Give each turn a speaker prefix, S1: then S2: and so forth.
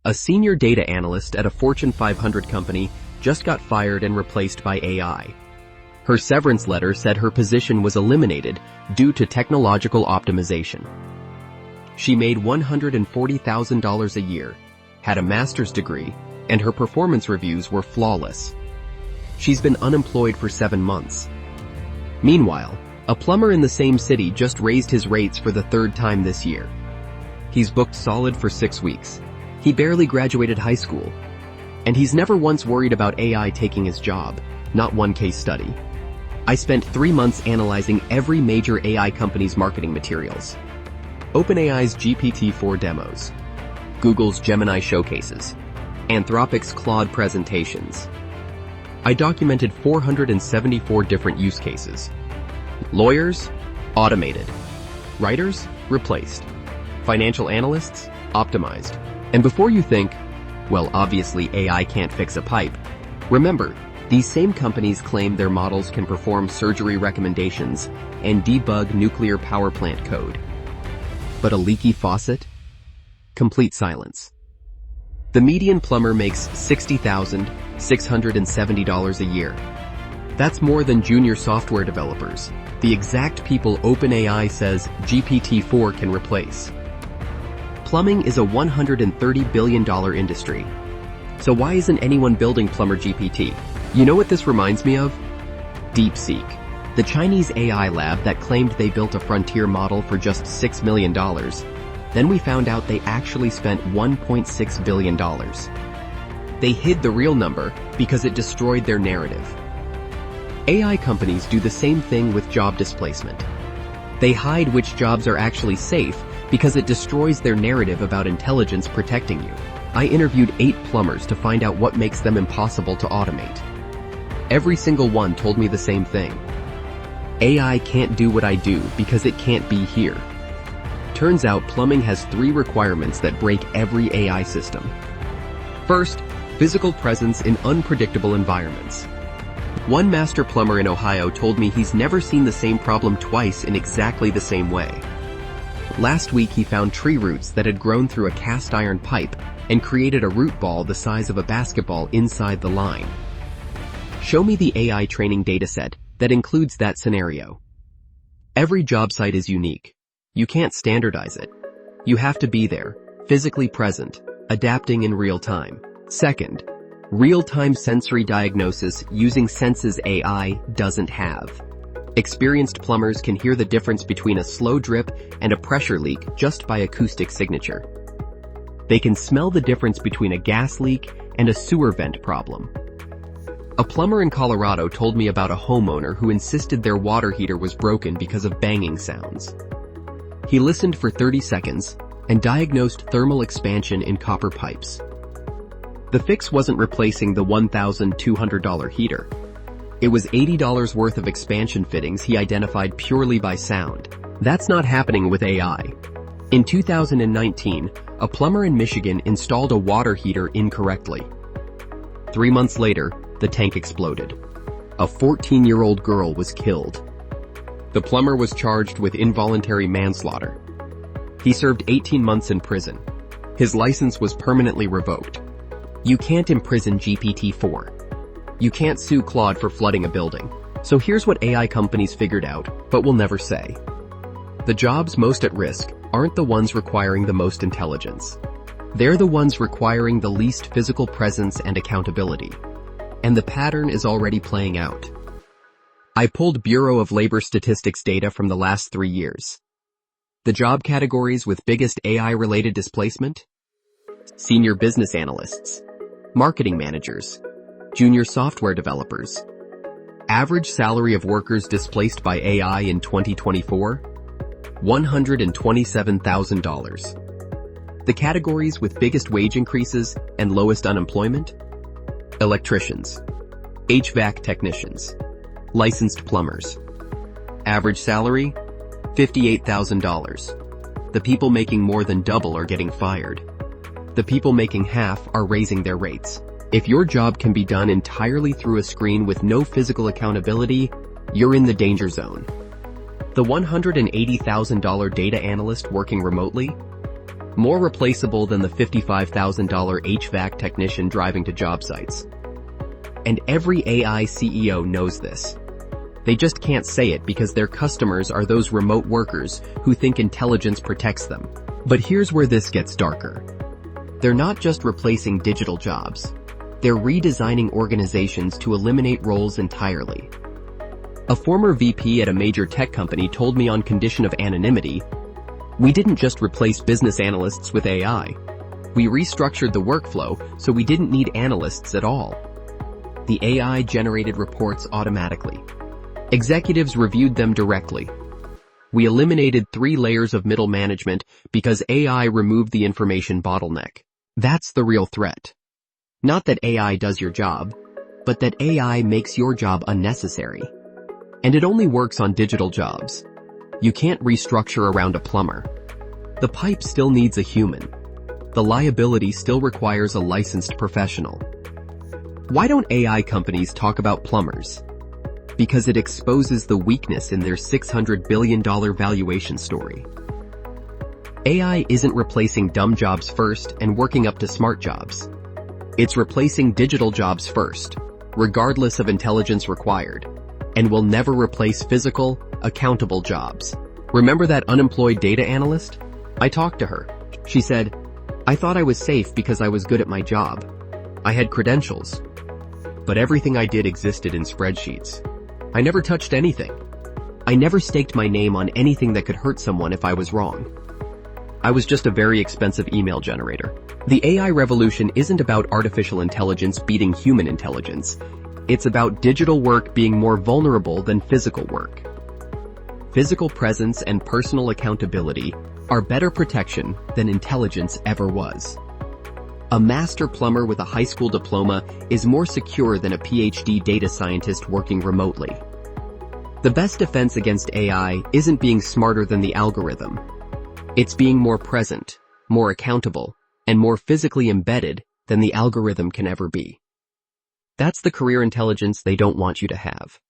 S1: A senior data analyst at a Fortune 500 company just got fired and replaced by AI. Her severance letter said her position was eliminated due to technological optimization. She made $140,000 a year, had a master's degree, and her performance reviews were flawless. She's been unemployed for 7 months. Meanwhile, a plumber in the same city just raised his rates for the 3rd time this year. He's booked solid for 6 weeks. He barely graduated high school. And he's never once worried about AI taking his job, not one case study. I spent 3 months analyzing every major AI company's marketing materials. OpenAI's GPT-4 demos, Google's Gemini showcases, Anthropic's Claude presentations. I documented 474 different use cases. Lawyers, automated. Writers, replaced. Financial analysts, optimized. And before you think, well, obviously AI can't fix a pipe, remember, these same companies claim their models can perform surgery recommendations and debug nuclear power plant code. But a leaky faucet? Complete silence. The median plumber makes $60,670 a year. That's more than junior software developers, the exact people OpenAI says GPT-4 can replace. Plumbing is a $130 billion industry. So why isn't anyone building Plumber GPT? You know what this reminds me of? DeepSeek, the Chinese AI lab that claimed they built a frontier model for just $6 million. Then we found out they actually spent $1.6 billion. They hid the real number because it destroyed their narrative. AI companies do the same thing with job displacement. They hide which jobs are actually safe because it destroys their narrative about intelligence protecting you. I interviewed 8 plumbers to find out what makes them impossible to automate. Every single one told me the same thing. AI can't do what I do because it can't be here. Turns out plumbing has 3 requirements that break every AI system. First, physical presence in unpredictable environments. One master plumber in Ohio told me he's never seen the same problem twice in exactly the same way. Last week he found tree roots that had grown through a cast iron pipe and created a root ball the size of a basketball inside the line. Show me the AI training dataset that includes that scenario. Every job site is unique. You can't standardize it. You have to be there, physically present, adapting in real time. Second, real-time sensory diagnosis using Senses AI doesn't have. Experienced plumbers can hear the difference between a slow drip and a pressure leak just by acoustic signature. They can smell the difference between a gas leak and a sewer vent problem. A plumber in Colorado told me about a homeowner who insisted their water heater was broken because of banging sounds. He listened for 30 seconds and diagnosed thermal expansion in copper pipes. The fix wasn't replacing the $1,200 heater. It was $80 worth of expansion fittings he identified purely by sound. That's not happening with AI. In 2019, a plumber in Michigan installed a water heater incorrectly. 3 months later, the tank exploded. A 14-year-old girl was killed. The plumber was charged with involuntary manslaughter. He served 18 months in prison. His license was permanently revoked. You can't imprison GPT-4. You can't sue Claude for flooding a building. So here's what AI companies figured out, but will never say. The jobs most at risk aren't the ones requiring the most intelligence. They're the ones requiring the least physical presence and accountability. And the pattern is already playing out. I pulled Bureau of Labor Statistics data from the last 3 years. The job categories with biggest AI-related displacement? Senior business analysts, marketing managers, junior software developers. Average salary of workers displaced by AI in 2024? $127,000. The categories with biggest wage increases and lowest unemployment? Electricians, HVAC technicians, licensed plumbers. Average salary? $58,000. The people making more than double are getting fired. The people making half are raising their rates. If your job can be done entirely through a screen with no physical accountability, you're in the danger zone. The $180,000 data analyst working remotely? more replaceable than the $55,000 HVAC technician driving to job sites. And every AI CEO knows this. They just can't say it because their customers are those remote workers who think intelligence protects them. But here's where this gets darker. They're not just replacing digital jobs. They're redesigning organizations to eliminate roles entirely. A former VP at a major tech company told me on condition of anonymity, "We didn't just replace business analysts with AI. We restructured the workflow so we didn't need analysts at all." The AI generated reports automatically. Executives reviewed them directly. We eliminated 3 layers of middle management because AI removed the information bottleneck. That's the real threat. Not that AI does your job, but that AI makes your job unnecessary. And it only works on digital jobs. You can't restructure around a plumber. The pipe still needs a human. The liability still requires a licensed professional. Why don't AI companies talk about plumbers? Because it exposes the weakness in their $600 billion valuation story. AI isn't replacing dumb jobs first and working up to smart jobs. It's replacing digital jobs first, regardless of intelligence required, and will never replace physical, accountable jobs. Remember that unemployed data analyst? I talked to her. She said, "I thought I was safe because I was good at my job. I had credentials. But everything I did existed in spreadsheets. I never touched anything. I never staked my name on anything that could hurt someone if I was wrong. I was just a very expensive email generator." The AI revolution isn't about artificial intelligence beating human intelligence. It's about digital work being more vulnerable than physical work. Physical presence and personal accountability are better protection than intelligence ever was. A master plumber with a high school diploma is more secure than a PhD data scientist working remotely. The best defense against AI isn't being smarter than the algorithm. It's being more present, more accountable, and more physically embedded than the algorithm can ever be. That's the career intelligence they don't want you to have.